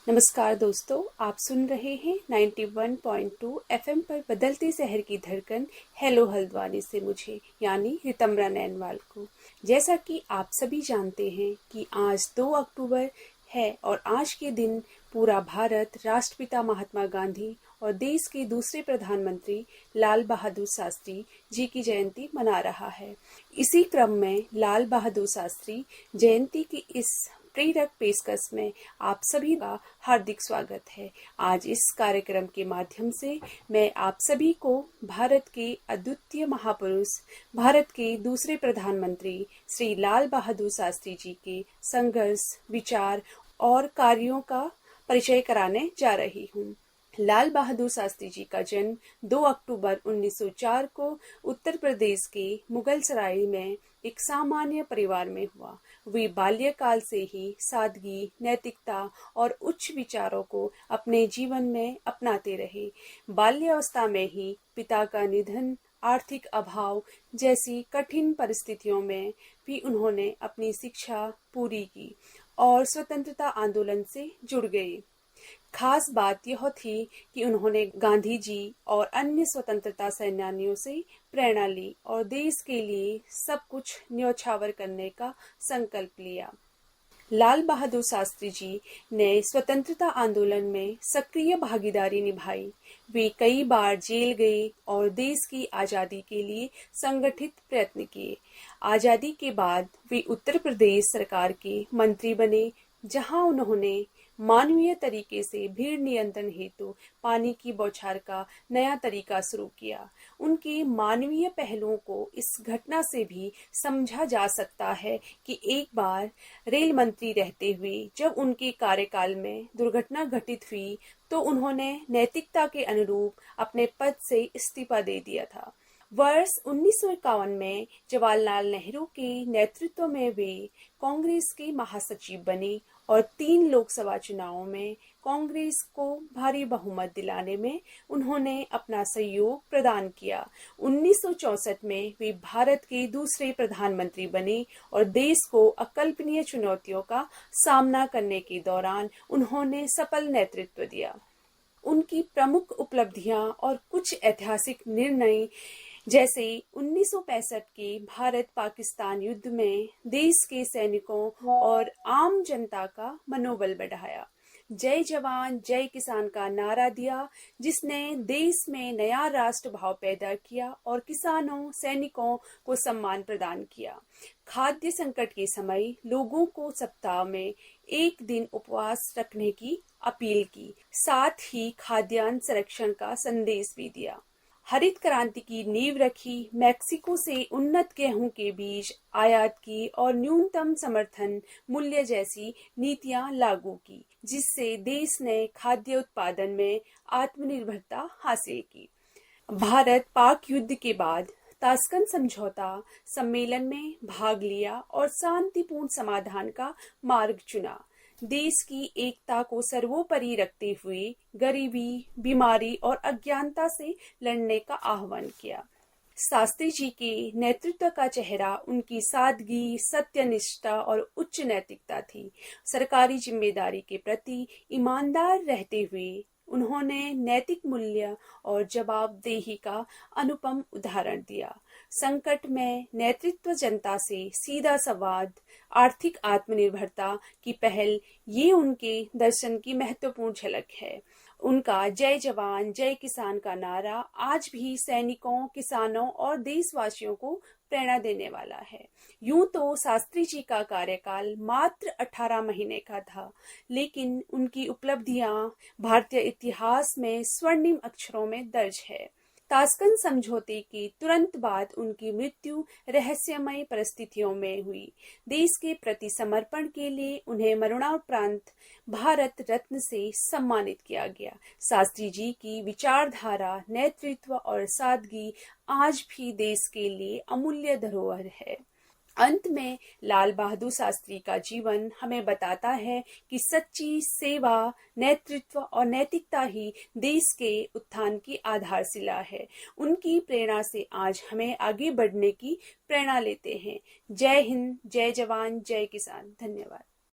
नमस्कार दोस्तों, आप सुन रहे हैं 91.2 एफएम पर बदलते शहर की धड़कन। हेलो हल्द्वानी से मुझे यानी रितम्रा नैनवाल को। जैसा कि आप सभी जानते हैं कि आज 2 अक्टूबर है और आज के दिन पूरा भारत राष्ट्रपिता महात्मा गांधी और देश के दूसरे प्रधानमंत्री लाल बहादुर शास्त्री जी की जयंती मना रहा है। इसी क्रम में लाल बहादुर शास्त्री जयंती की इस प्रेरक पेशकश में आप सभी का हार्दिक स्वागत है। आज इस कार्यक्रम के माध्यम से मैं आप सभी को भारत के अद्वितीय महापुरुष, भारत के दूसरे प्रधानमंत्री श्री लाल बहादुर शास्त्री जी के संघर्ष, विचार और कार्यों का परिचय कराने जा रही हूँ। लाल बहादुर शास्त्री जी का जन्म 2 अक्टूबर 1904 को उत्तर प्रदेश के मुगलसराय में एक सामान्य परिवार में हुआ। वे बाल्यकाल से ही सादगी, नैतिकता और उच्च विचारों को अपने जीवन में अपनाते रहे। बाल्यावस्था में ही पिता का निधन, आर्थिक अभाव जैसी कठिन परिस्थितियों में भी उन्होंने अपनी शिक्षा पूरी की और स्वतंत्रता आंदोलन से जुड़ गए। खास बात यह थी कि उन्होंने गांधी जी और अन्य स्वतंत्रता सेनानियों से प्रेरणा ली और देश के लिए सब कुछ न्योछावर करने का संकल्प लिया। लाल बहादुर शास्त्री जी ने स्वतंत्रता आंदोलन में सक्रिय भागीदारी निभाई। वे कई बार जेल गए और देश की आज़ादी के लिए संगठित प्रयत्न किए। आज़ादी के बाद वे उत्तर प्रदेश सरकार के मंत्री बने, जहां उन्होंने मानवीय तरीके से भीड़ नियंत्रण हेतु पानी की बौछार का नया तरीका शुरू किया। उनके मानवीय पहलुओं को इस घटना से भी समझा जा सकता है कि एक बार रेल मंत्री रहते हुए जब उनके कार्यकाल में दुर्घटना घटित हुई तो उन्होंने नैतिकता के अनुरूप अपने पद से इस्तीफा दे दिया था। वर्ष 1951 में जवाहरलाल नेहरू के नेतृत्व में वे कांग्रेस के महासचिव बने और 3 लोकसभा चुनावों में कांग्रेस को भारी बहुमत दिलाने में उन्होंने अपना सहयोग प्रदान किया। 1964 में वे भारत के दूसरे प्रधानमंत्री बने और देश को अकल्पनीय चुनौतियों का सामना करने के दौरान उन्होंने सफल नेतृत्व दिया। उनकी प्रमुख उपलब्धियां और कुछ ऐतिहासिक निर्णय जैसे 1965 के भारत पाकिस्तान युद्ध में देश के सैनिकों और आम जनता का मनोबल बढ़ाया, जय जवान जय किसान का नारा दिया, जिसने देश में नया राष्ट्र भाव पैदा किया और किसानों, सैनिकों को सम्मान प्रदान किया। खाद्य संकट के समय लोगों को सप्ताह में 1 दिन उपवास रखने की अपील की, साथ ही खाद्यान्न संरक्षण का संदेश भी दिया। हरित क्रांति की नींव रखी, मैक्सिको से उन्नत गेहूं के बीज आयात की और न्यूनतम समर्थन मूल्य जैसी नीतियां लागू की, जिससे देश ने खाद्य उत्पादन में आत्मनिर्भरता हासिल की। भारत पाक युद्ध के बाद ताशकंद समझौता सम्मेलन में भाग लिया और शांतिपूर्ण समाधान का मार्ग चुना। देश की एकता को सर्वोपरि रखते हुए गरीबी, बीमारी और अज्ञानता से लड़ने का आह्वान किया। शास्त्री जी के नेतृत्व का चेहरा उनकी सादगी, सत्यनिष्ठा और उच्च नैतिकता थी। सरकारी जिम्मेदारी के प्रति ईमानदार रहते हुए उन्होंने नैतिक मूल्य और जवाबदेही का अनुपम उदाहरण दिया। संकट में नेतृत्व, जनता से सीधा संवाद, आर्थिक आत्मनिर्भरता की पहल, ये उनके दर्शन की महत्वपूर्ण झलक है। उनका जय जवान जय किसान का नारा आज भी सैनिकों, किसानों और देशवासियों को प्रेरणा देने वाला है। यूं तो शास्त्री जी का कार्यकाल मात्र 18 महीने का था, लेकिन उनकी उपलब्धियां भारतीय इतिहास में स्वर्णिम अक्षरों में दर्ज है। ताशकंद समझौते के तुरंत बाद उनकी मृत्यु रहस्यमय परिस्थितियों में हुई। देश के प्रति समर्पण के लिए उन्हें मरणोपरांत भारत रत्न से सम्मानित किया गया। शास्त्री जी की विचारधारा, नेतृत्व और सादगी आज भी देश के लिए अमूल्य धरोहर है। अंत में लाल बहादुर शास्त्री का जीवन हमें बताता है कि सच्ची सेवा, नेतृत्व और नैतिकता ही देश के उत्थान की आधारशिला है। उनकी प्रेरणा से आज हमें आगे बढ़ने की प्रेरणा लेते हैं। जय हिंद, जय जवान, जय किसान। धन्यवाद।